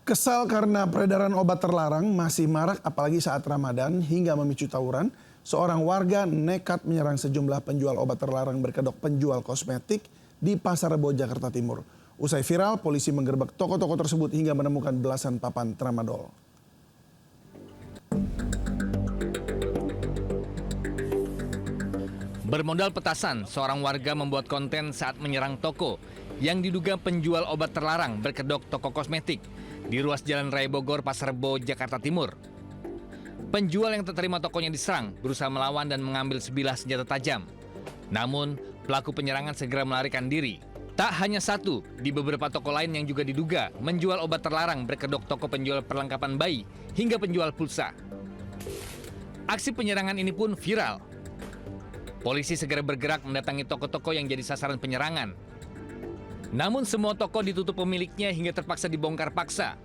Kesal karena peredaran obat terlarang masih marak apalagi saat Ramadan hingga memicu tawuran, seorang warga nekat menyerang sejumlah penjual obat terlarang berkedok penjual kosmetik di Pasar Rebo, Jakarta Timur. Usai viral, polisi menggerebek toko-toko tersebut hingga menemukan belasan papan tramadol. Bermodal petasan, seorang warga membuat konten saat menyerang toko yang diduga penjual obat terlarang berkedok toko kosmetik di ruas Jalan Raya Bogor, Pasar Rebo, Jakarta Timur. Penjual yang tak terima tokonya diserang, berusaha melawan dan mengambil sebilah senjata tajam. Namun, pelaku penyerangan segera melarikan diri. Tak hanya satu, di beberapa toko lain yang juga diduga menjual obat terlarang berkedok toko penjual perlengkapan bayi hingga penjual pulsa. Aksi penyerangan ini pun viral. Polisi segera bergerak mendatangi toko-toko yang jadi sasaran penyerangan. Namun semua toko ditutup pemiliknya hingga terpaksa dibongkar paksa.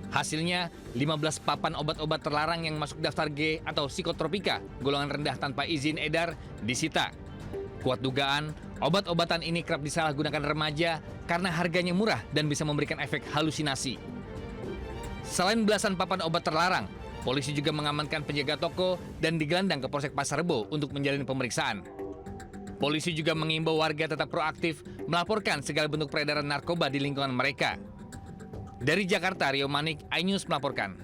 Hasilnya, 15 papan obat-obat terlarang yang masuk daftar G atau psikotropika, golongan rendah tanpa izin edar, disita. Kuat dugaan, obat-obatan ini kerap disalahgunakan remaja karena harganya murah dan bisa memberikan efek halusinasi. Selain belasan papan obat terlarang, polisi juga mengamankan penjaga toko dan digelandang ke Polsek Pasar Rebo untuk menjalani pemeriksaan. Polisi juga mengimbau warga tetap proaktif melaporkan segala bentuk peredaran narkoba di lingkungan mereka. Dari Jakarta, Rio Manik, iNews melaporkan.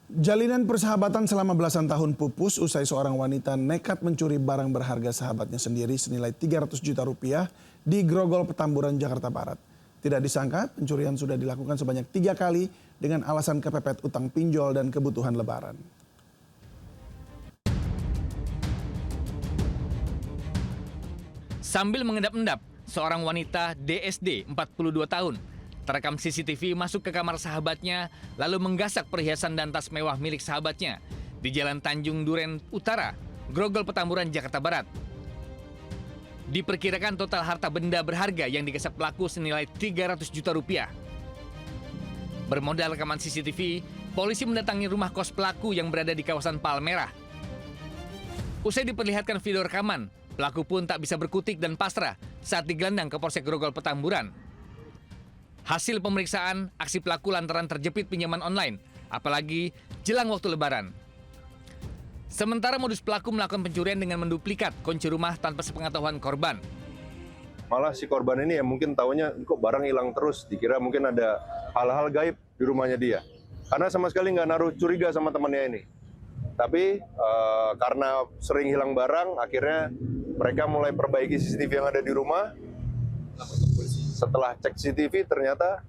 Jalinan persahabatan selama belasan tahun pupus usai seorang wanita nekat mencuri barang berharga sahabatnya sendiri senilai 300 juta rupiah di Grogol, Petamburan, Jakarta Barat. Tidak disangka pencurian sudah dilakukan sebanyak 3 kali dengan alasan kepepet utang pinjol dan kebutuhan lebaran. Sambil mengendap-endap, seorang wanita DSD 42 tahun terekam CCTV masuk ke kamar sahabatnya lalu menggasak perhiasan dan tas mewah milik sahabatnya di Jalan Tanjung Duren Utara, Grogol, Petamburan, Jakarta Barat. Diperkirakan total harta benda berharga yang digasak pelaku senilai 300 juta rupiah. Bermodal rekaman CCTV, polisi mendatangi rumah kos pelaku yang berada di kawasan Palmerah. Usai diperlihatkan video rekaman, pelaku pun tak bisa berkutik dan pasrah saat digelandang ke Polsek Grogol, Petamburan. Hasil pemeriksaan, aksi pelaku lantaran terjepit pinjaman online, apalagi jelang waktu lebaran. Sementara modus pelaku melakukan pencurian dengan menduplikat kunci rumah tanpa sepengetahuan korban. Malah si korban ini ya mungkin taunya kok barang hilang terus, dikira mungkin ada hal-hal gaib di rumahnya dia. Karena sama sekali nggak naruh curiga sama temannya ini. Tapi karena sering hilang barang, akhirnya mereka mulai perbaiki CCTV yang ada di rumah. Setelah cek CCTV, ternyata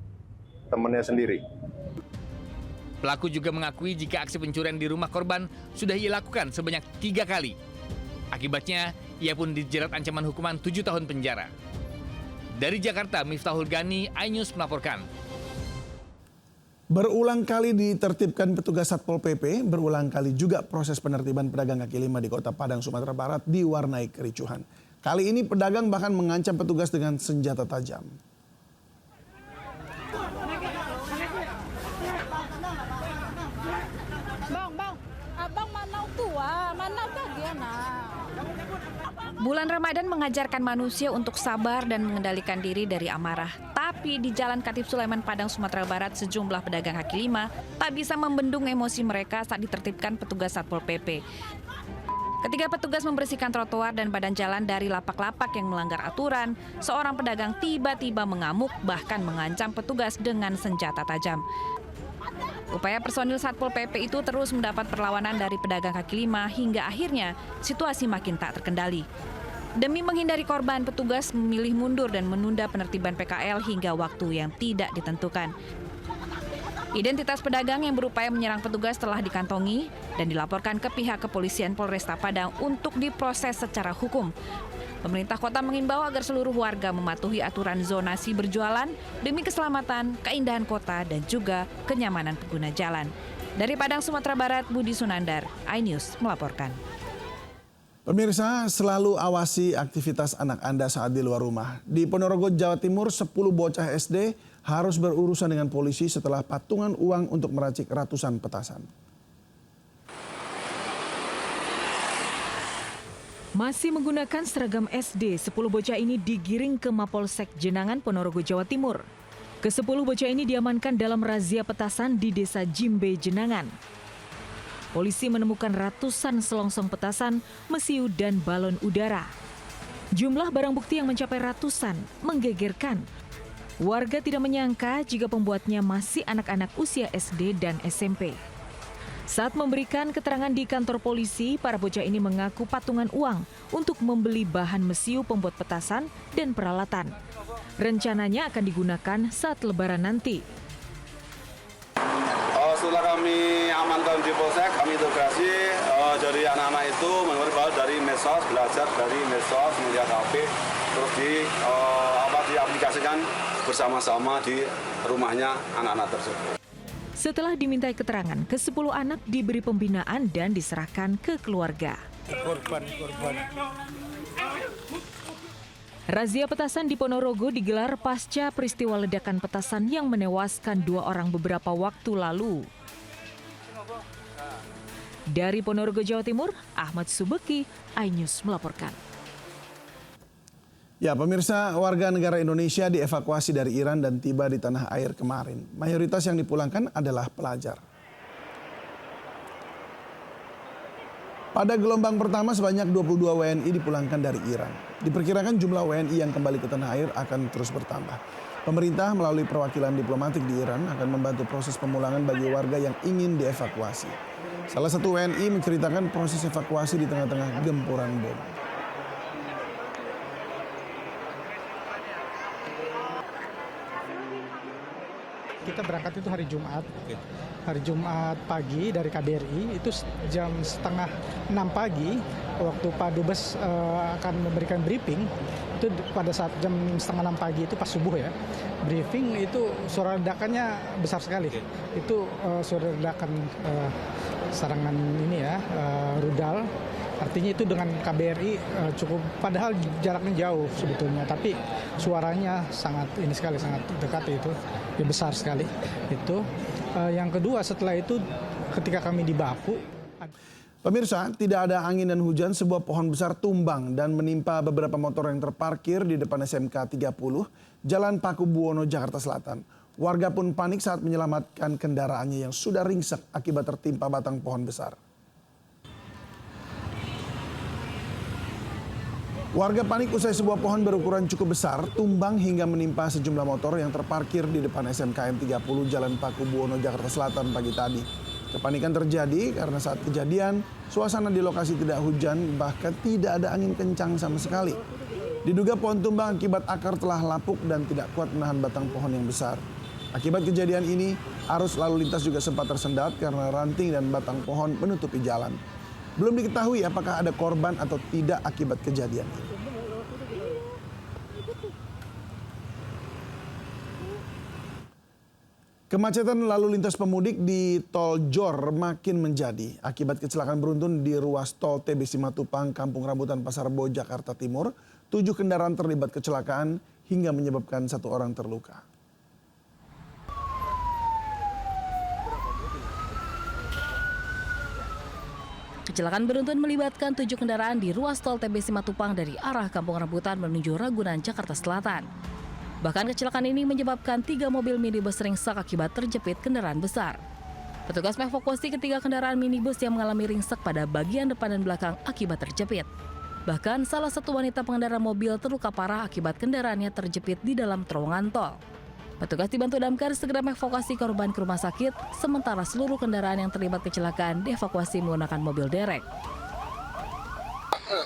temannya sendiri. Pelaku juga mengakui jika aksi pencurian di rumah korban sudah ia lakukan sebanyak 3 kali. Akibatnya, ia pun dijerat ancaman hukuman 7 tahun penjara. Dari Jakarta, Miftahul Gani, iNews melaporkan. Berulang kali ditertibkan petugas Satpol PP, berulang kali juga proses penertiban pedagang kaki lima di Kota Padang, Sumatera Barat diwarnai kericuhan. Kali ini pedagang bahkan mengancam petugas dengan senjata tajam. Bang, abang mana tua, mana dia nah. Bulan Ramadan mengajarkan manusia untuk sabar dan mengendalikan diri dari amarah. Tapi di Jalan Khatib Sulaiman, Padang, Sumatera Barat, sejumlah pedagang kaki lima tak bisa membendung emosi mereka saat ditertibkan petugas Satpol PP. Ketika petugas membersihkan trotoar dan badan jalan dari lapak-lapak yang melanggar aturan, seorang pedagang tiba-tiba mengamuk bahkan mengancam petugas dengan senjata tajam. Upaya personil Satpol PP itu terus mendapat perlawanan dari pedagang kaki lima hingga akhirnya situasi makin tak terkendali. Demi menghindari korban, petugas memilih mundur dan menunda penertiban PKL hingga waktu yang tidak ditentukan. Identitas pedagang yang berupaya menyerang petugas telah dikantongi dan dilaporkan ke pihak kepolisian Polresta Padang untuk diproses secara hukum. Pemerintah kota mengimbau agar seluruh warga mematuhi aturan zonasi berjualan demi keselamatan, keindahan kota, dan juga kenyamanan pengguna jalan. Dari Padang, Sumatera Barat, Budi Sunandar, iNews melaporkan. Pemirsa, selalu awasi aktivitas anak Anda saat di luar rumah. Di Ponorogo, Jawa Timur, 10 bocah SD harus berurusan dengan polisi setelah patungan uang untuk meracik ratusan petasan. Masih menggunakan seragam SD, 10 bocah ini digiring ke Mapolsek Jenangan, Ponorogo, Jawa Timur. Ke-10 bocah ini diamankan dalam razia petasan di Desa Jimbe, Jenangan. Polisi menemukan ratusan selongsong petasan, mesiu, dan balon udara. Jumlah barang bukti yang mencapai ratusan menggegerkan. Warga tidak menyangka jika pembuatnya masih anak-anak usia SD dan SMP. Saat memberikan keterangan di kantor polisi, para bocah ini mengaku patungan uang untuk membeli bahan mesiu pembuat petasan dan peralatan. Rencananya akan digunakan saat Lebaran nanti. Setelah kami amankan di Polsek, kami interogasi dari anak-anak itu menurut dari medsos, belajar dari medsos, melihat HP, terus diaplikasikan bersama-sama di rumahnya anak-anak tersebut. Setelah dimintai keterangan, ke-10 anak diberi pembinaan dan diserahkan ke keluarga. Razia petasan di Ponorogo digelar pasca peristiwa ledakan petasan yang menewaskan 2 orang beberapa waktu lalu. Dari Ponorogo, Jawa Timur, Ahmad Subeki, iNews melaporkan. Ya, pemirsa, warga negara Indonesia dievakuasi dari Iran dan tiba di tanah air kemarin. Mayoritas yang dipulangkan adalah pelajar. Pada gelombang pertama sebanyak 22 WNI dipulangkan dari Iran. Diperkirakan jumlah WNI yang kembali ke tanah air akan terus bertambah. Pemerintah melalui perwakilan diplomatik di Iran akan membantu proses pemulangan bagi warga yang ingin dievakuasi. Salah satu WNI menceritakan proses evakuasi di tengah-tengah gempuran bom. Kita berangkat itu hari Jumat. Hari Jumat pagi dari KBRI itu jam 5:30 pagi waktu Pak Dubes akan memberikan briefing. Itu pada saat jam 5:30 pagi itu pas subuh ya. Briefing itu suara ledakannya besar sekali. Itu suara ledakan sarangan ini ya, rudal. Artinya itu dengan KBRI cukup, padahal jaraknya jauh sebetulnya, tapi suaranya sangat ini sekali, sangat dekat itu, ya besar sekali. Itu yang kedua setelah itu ketika kami di Baku. Pemirsa, tidak ada angin dan hujan, sebuah pohon besar tumbang dan menimpa beberapa motor yang terparkir di depan SMK 30, Jalan Paku Buwono, Jakarta Selatan. Warga pun panik saat menyelamatkan kendaraannya yang sudah ringsek akibat tertimpa batang pohon besar. Warga panik usai sebuah pohon berukuran cukup besar tumbang hingga menimpa sejumlah motor yang terparkir di depan SMKN 30 Jalan Paku Buwono, Jakarta Selatan pagi tadi. Kepanikan terjadi karena saat kejadian suasana di lokasi tidak hujan, bahkan tidak ada angin kencang sama sekali. Diduga pohon tumbang akibat akar telah lapuk dan tidak kuat menahan batang pohon yang besar. Akibat kejadian ini, arus lalu lintas juga sempat tersendat karena ranting dan batang pohon menutupi jalan. Belum diketahui apakah ada korban atau tidak akibat kejadian ini. Kemacetan lalu lintas pemudik di Tol Jor makin menjadi akibat kecelakaan beruntun di ruas Tol TB Simatupang, Kampung Rambutan, Pasar Rebo, Jakarta Timur. 7 kendaraan terlibat kecelakaan hingga menyebabkan 1 orang terluka. Kecelakaan beruntun melibatkan 7 kendaraan di ruas tol TB Simatupang dari arah Kampung Rambutan menuju Ragunan, Jakarta Selatan. Bahkan kecelakaan ini menyebabkan 3 mobil minibus ringsek akibat terjepit kendaraan besar. Petugas mengevakuasi ketiga kendaraan minibus yang mengalami ringsek pada bagian depan dan belakang akibat terjepit. Bahkan salah satu wanita pengendara mobil terluka parah akibat kendaraannya terjepit di dalam terowongan tol. Petugas dibantu damkar segera mengevakuasi korban ke rumah sakit, sementara seluruh kendaraan yang terlibat kecelakaan dievakuasi menggunakan mobil derek.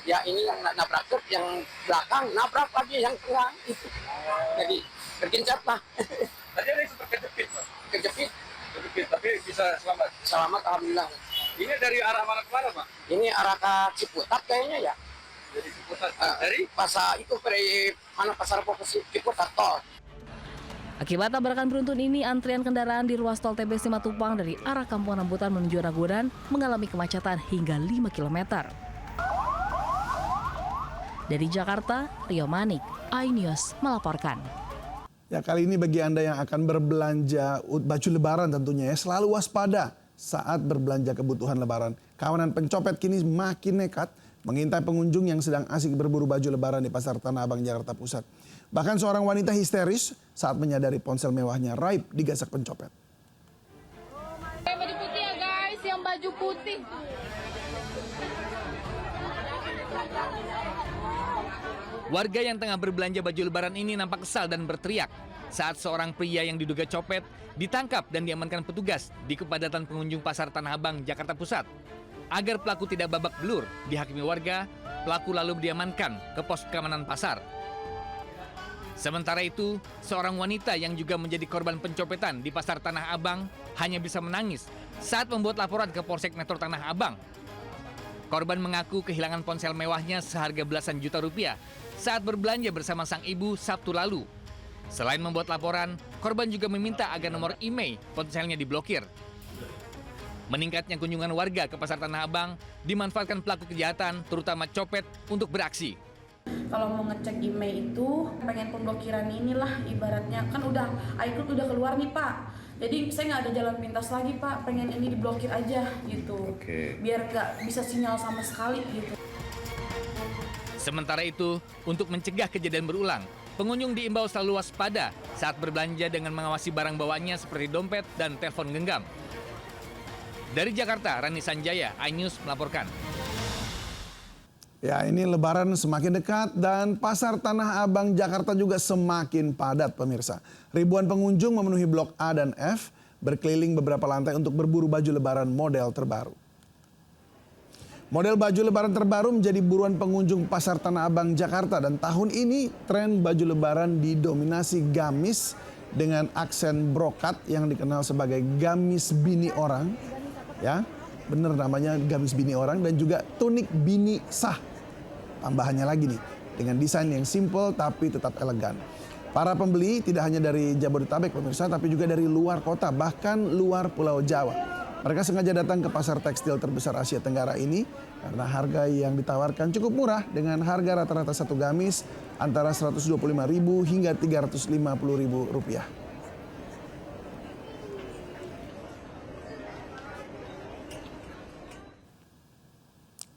Ya ini yang nabrak truk, yang belakang nabrak lagi yang tengah. Jadi bergencet lah. Tadi ada yang sempat kejepit, Pak? Kejepit, Tapi bisa selamat? selamat alhamdulillah. Ini dari arah mana ke mana, Pak? Ini arah ke Ciputat kayaknya ya. Jadi Ciputat. Dari? Pasar itu dari mana Pasar Rebo ke Ciputat tol. Akibat tabrakan beruntun ini, antrian kendaraan di ruas tol TB Simatupang dari arah Kampung Rambutan menuju Ragunan mengalami kemacetan hingga 5 km. Dari Jakarta, Rio Manik, iNews melaporkan. Ya, kali ini bagi Anda yang akan berbelanja baju lebaran tentunya ya, selalu waspada saat berbelanja kebutuhan lebaran. Kawanan pencopet kini makin nekat mengintai pengunjung yang sedang asik berburu baju lebaran di Pasar Tanah Abang, Jakarta Pusat. Bahkan seorang wanita histeris saat menyadari ponsel mewahnya raib digasak pencopet. Baju putih ya guys, yang baju putih. Warga yang tengah berbelanja baju lebaran ini nampak kesal dan berteriak saat seorang pria yang diduga copet ditangkap dan diamankan petugas di kepadatan pengunjung Pasar Tanah Abang, Jakarta Pusat. Agar pelaku tidak babak belur dihakimi warga, pelaku lalu diamankan ke pos keamanan pasar. Sementara itu, seorang wanita yang juga menjadi korban pencopetan di Pasar Tanah Abang hanya bisa menangis saat membuat laporan ke Polsek Metro Tanah Abang. Korban mengaku kehilangan ponsel mewahnya seharga belasan juta rupiah saat berbelanja bersama sang ibu Sabtu lalu. Selain membuat laporan, korban juga meminta agar nomor email ponselnya diblokir. Meningkatnya kunjungan warga ke Pasar Tanah Abang dimanfaatkan pelaku kejahatan, terutama copet, untuk beraksi. Kalau mau ngecek email itu pengen pemblokiran inilah ibaratnya, kan udah iCloud udah keluar nih Pak, jadi saya nggak ada jalan pintas lagi Pak, pengen ini diblokir aja gitu, biar nggak bisa sinyal sama sekali gitu. Sementara itu, untuk mencegah kejadian berulang, pengunjung diimbau selalu waspada saat berbelanja dengan mengawasi barang bawaannya seperti dompet dan telepon genggam. Dari Jakarta, Rani Sanjaya, iNews melaporkan. Ya, ini Lebaran semakin dekat dan Pasar Tanah Abang Jakarta juga semakin padat pemirsa. Ribuan pengunjung memenuhi Blok A dan F, berkeliling beberapa lantai untuk berburu baju Lebaran model terbaru. Model baju Lebaran terbaru menjadi buruan pengunjung Pasar Tanah Abang Jakarta, dan tahun ini tren baju Lebaran didominasi gamis dengan aksen brokat yang dikenal sebagai gamis bini orang. Ya, bener namanya gamis bini orang, dan juga tunik bini sah. Tambahannya lagi nih, dengan desain yang simple tapi tetap elegan. Para pembeli tidak hanya dari Jabodetabek pemirsa, tapi juga dari luar kota, bahkan luar Pulau Jawa. Mereka sengaja datang ke pasar tekstil terbesar Asia Tenggara ini karena harga yang ditawarkan cukup murah, dengan harga rata-rata satu gamis antara Rp125.000 hingga Rp350.000.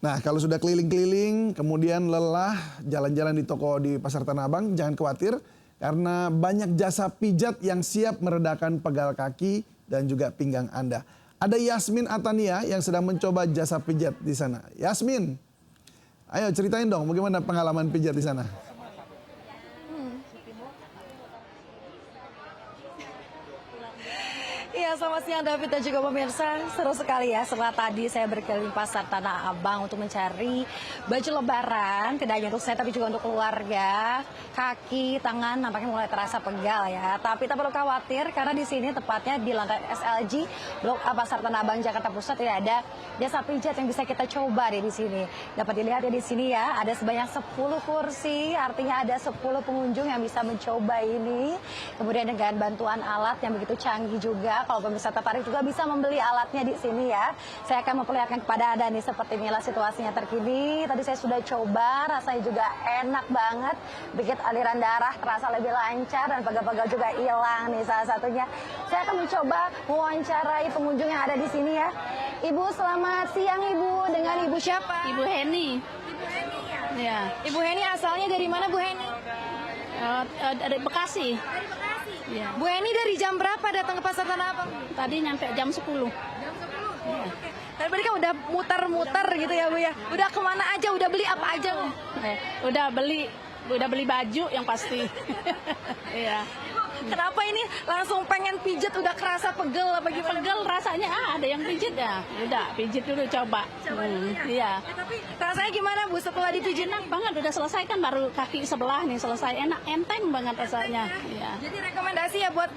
Nah, kalau sudah keliling-keliling, kemudian lelah jalan-jalan di toko di Pasar Tanah Abang, jangan khawatir karena banyak jasa pijat yang siap meredakan pegal kaki dan juga pinggang Anda. Ada Yasmin Atania yang sedang mencoba jasa pijat di sana. Yasmin, ayo ceritain dong bagaimana pengalaman pijat di sana. Iya, selamat siang David dan juga pemirsa. Seru sekali ya setelah tadi saya berkeliling Pasar Tanah Abang untuk mencari baju lebaran, tidak hanya untuk saya tapi juga untuk keluarga. Kaki, tangan nampaknya mulai terasa pegal ya. Tapi tak perlu khawatir karena di sini tepatnya di lantai SLG Blok A Pasar Tanah Abang Jakarta Pusat ya, ada jasa pijat yang bisa kita coba di sini. Dapat dilihat ya di sini ya, ada sebanyak 10 kursi, artinya ada 10 pengunjung yang bisa mencoba ini. Kemudian dengan bantuan alat yang begitu canggih juga. Kalau pemirsa tertarik juga bisa membeli alatnya di sini ya. Saya akan memperlihatkan kepada Anda nih seperti inilah situasinya terkini. Tadi saya sudah coba, rasanya juga enak banget. Bikin aliran darah terasa lebih lancar dan pegal-pegal juga hilang nih salah satunya. Saya akan mencoba mewawancarai pengunjung yang ada di sini ya. Ibu, selamat siang Ibu. Dengan Ibu siapa? Ibu Heni. Ibu Heni ya? Ya. Ibu Heni asalnya dari mana Bu Heni? Dari Bekasi. Dari Bekasi. Ya. Bu Heni dari jam berapa datang ke Pasar Tanah Abang? Tadi nyampe jam 10. Jam 10. Ya. Tadi kan udah muter-muter gitu ya Bu ya. Udah kemana aja? Udah beli apa aja Bu? Udah beli baju yang pasti. Iya. Kenapa ini langsung pengen pijat, udah kerasa pegel apa gimana? Pegel rasanya ada yang pijit ya. Udah pijit dulu coba. Iya. Tapi rasanya gimana Bu setelah dipijit? Enak banget, udah selesai kan baru kaki sebelah nih selesai, enak, enteng banget rasanya. Iya. Jadi rekomendasi ya buat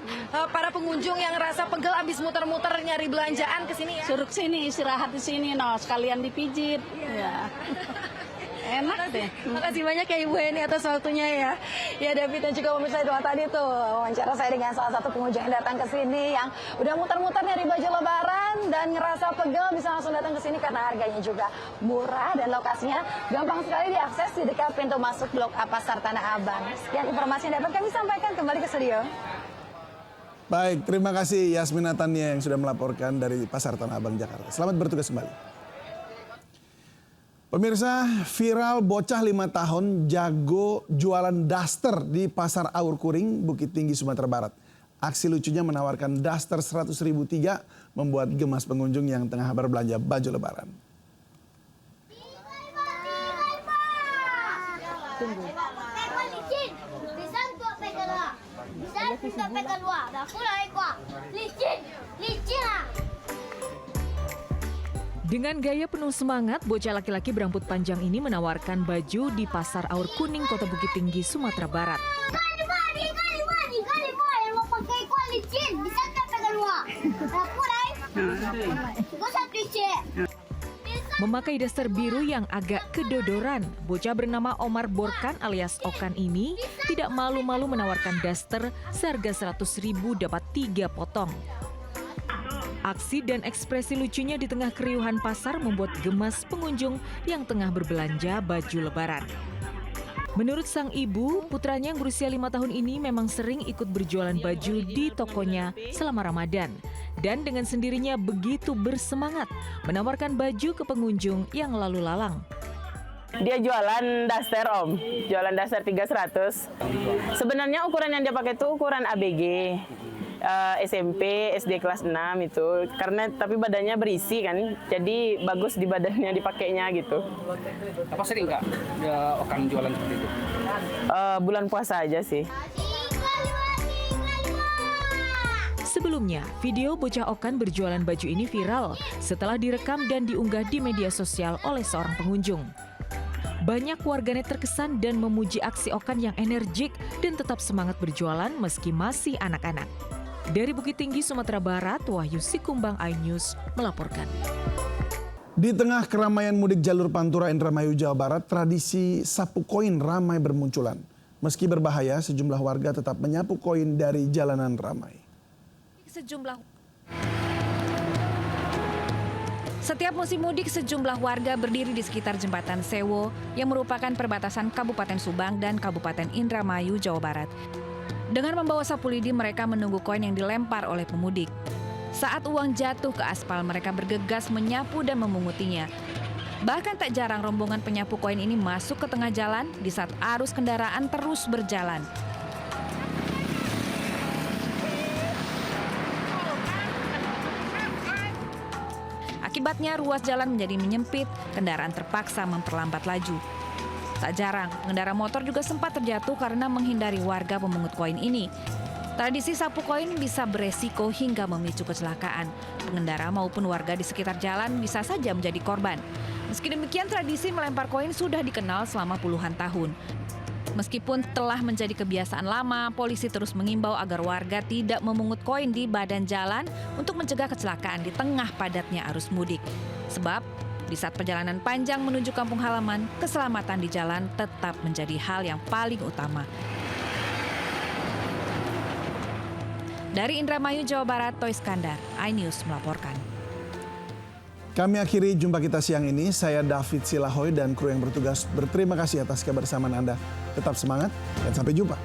para pengunjung yang rasa pegel abis muter-muter nyari belanjaan ke sini ya. Suruh sini istirahat di sini, sekalian dipijit. Iya. Enak deh. Makasih banyak ya Ibu Heni atas waktunya ya. Ya David dan juga pemirsa, doa tadi tuh wawancara saya dengan salah satu pengunjung yang datang ke sini yang udah muter-muter nyari baju lebaran dan ngerasa pegel, bisa langsung datang ke sini karena harganya juga murah dan lokasinya gampang sekali diakses di dekat pintu masuk Blok A Pasar Tanah Abang. Sekian informasi yang dapat kami sampaikan, kembali ke studio. Baik, terima kasih Yasmin Atania yang sudah melaporkan dari Pasar Tanah Abang Jakarta. Selamat bertugas kembali. Pemirsa, viral bocah 5 tahun jago jualan daster di Pasar Aur Kuring, Bukit Tinggi, Sumatera Barat. Aksi lucunya menawarkan daster 100.000 3 membuat gemas pengunjung yang tengah berbelanja baju lebaran. Dengan gaya penuh semangat, bocah laki-laki berambut panjang ini menawarkan baju di Pasar Aur Kuning, Kota Bukit Tinggi, Sumatera Barat. Memakai daster biru yang agak kedodoran, bocah bernama Omar Borkan alias Okan ini tidak malu-malu menawarkan daster seharga 100.000 dapat 3 potong. Aksi dan ekspresi lucunya di tengah keriuhan pasar membuat gemas pengunjung yang tengah berbelanja baju lebaran. Menurut sang ibu, putranya yang berusia 5 tahun ini memang sering ikut berjualan baju di tokonya selama Ramadan. Dan dengan sendirinya begitu bersemangat menawarkan baju ke pengunjung yang lalu lalang. Dia jualan daster, Om. Jualan daster 300. Sebenarnya ukuran yang dia pakai itu ukuran ABG. SMP, SD kelas 6 itu. Karena tapi badannya berisi kan. Jadi bagus di badannya dipakainya gitu. Apa sering nggak Okan jualan seperti itu? Bulan puasa aja sih. Sebelumnya, video bocah Okan berjualan baju ini viral setelah direkam dan diunggah di media sosial oleh seorang pengunjung. Banyak warganet terkesan dan memuji aksi Okan yang energik dan tetap semangat berjualan meski masih anak-anak. Dari Bukit Tinggi, Sumatera Barat, Wahyu Sikumbang, iNews melaporkan. Di tengah keramaian mudik jalur Pantura Indramayu, Jawa Barat, tradisi sapu koin ramai bermunculan. Meski berbahaya, sejumlah warga tetap menyapu koin dari jalanan ramai. Setiap musim mudik, sejumlah warga berdiri di sekitar Jembatan Sewo yang merupakan perbatasan Kabupaten Subang dan Kabupaten Indramayu, Jawa Barat. Dengan membawa sapu lidi, mereka menunggu koin yang dilempar oleh pemudik. Saat uang jatuh ke aspal, mereka bergegas menyapu dan memungutinya. Bahkan tak jarang rombongan penyapu koin ini masuk ke tengah jalan di saat arus kendaraan terus berjalan. Akibatnya ruas jalan menjadi menyempit, kendaraan terpaksa memperlambat laju. Tak jarang, pengendara motor juga sempat terjatuh karena menghindari warga pemungut koin ini. Tradisi sapu koin bisa beresiko hingga memicu kecelakaan. Pengendara maupun warga di sekitar jalan bisa saja menjadi korban. Meski demikian, tradisi melempar koin sudah dikenal selama puluhan tahun. Meskipun telah menjadi kebiasaan lama, polisi terus mengimbau agar warga tidak memungut koin di badan jalan untuk mencegah kecelakaan di tengah padatnya arus mudik. Sebab, di saat perjalanan panjang menuju kampung halaman, keselamatan di jalan tetap menjadi hal yang paling utama. Dari Indramayu, Jawa Barat, Toy Skandar, iNews melaporkan. Kami akhiri jumpa kita siang ini. Saya David Silahoy dan kru yang bertugas berterima kasih atas kebersamaan Anda. Tetap semangat dan sampai jumpa.